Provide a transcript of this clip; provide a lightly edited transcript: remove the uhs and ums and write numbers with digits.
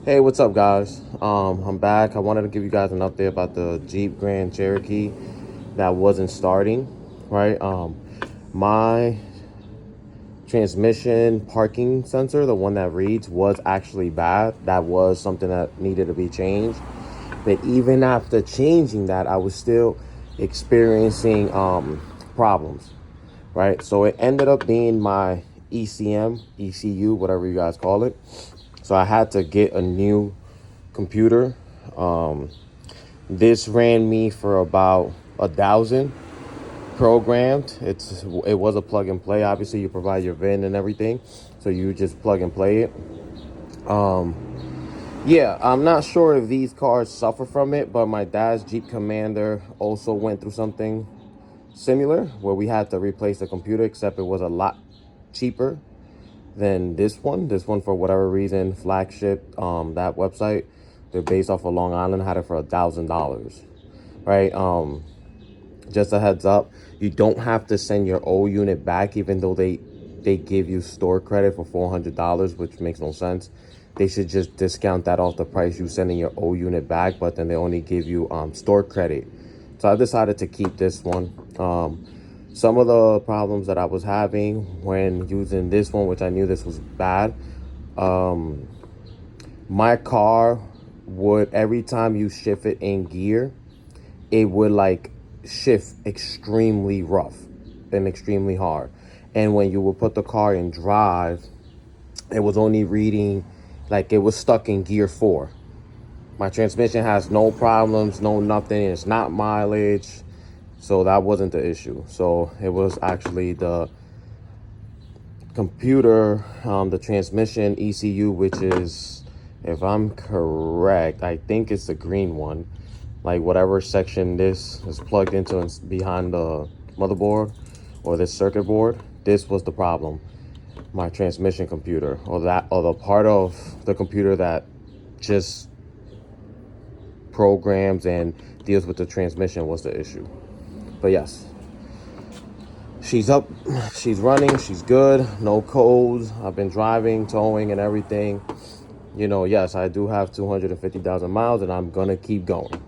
Hey, what's up, guys? I'm back. I wanted to give you guys an update about the Jeep Grand Cherokee that wasn't starting, right? My transmission parking sensor, the one that reads, was actually bad. That was something that needed to be changed. But even after changing that, I was still experiencing problems, right? So it ended up being my ECM, ECU, whatever you guys call it. So I had to get a new computer. Um, this ran me for about 1,000 programmed. It was a plug and play. Obviously, you provide your VIN and everything, so you just plug and play it. Yeah, I'm not sure if these cars suffer from it, but my dad's Jeep Commander also went through something similar where we had to replace the computer, except it was a lot cheaper than this one. This one, for whatever reason, flagship, that website, they're based off of Long Island, had it for $1,000, right? Just a heads up, you don't have to send your old unit back, even though they give you store credit for $400, which makes no sense. They should just discount that off the price you sending your old unit back, but then they only give you store credit. So I decided to keep this one. Some of the problems that I was having when using this one, which I knew this was bad, my car would, every time you shift it in gear, it would like shift extremely rough and extremely hard. And when you would put the car in drive, it was only reading, like it was stuck in gear 4. My transmission has no problems, no nothing. It's not mileage. So that wasn't the issue. So it was actually the computer, the transmission ECU, which is, if I'm correct, I think it's the green one. Like whatever section this is plugged into and behind the motherboard or this circuit board, this was the problem. My transmission computer, or the part of the computer that just programs and deals with the transmission, was the issue. But yes, she's up, she's running, she's good, no codes. I've been driving, towing and everything. Yes, I do have 250,000 miles and I'm gonna keep going.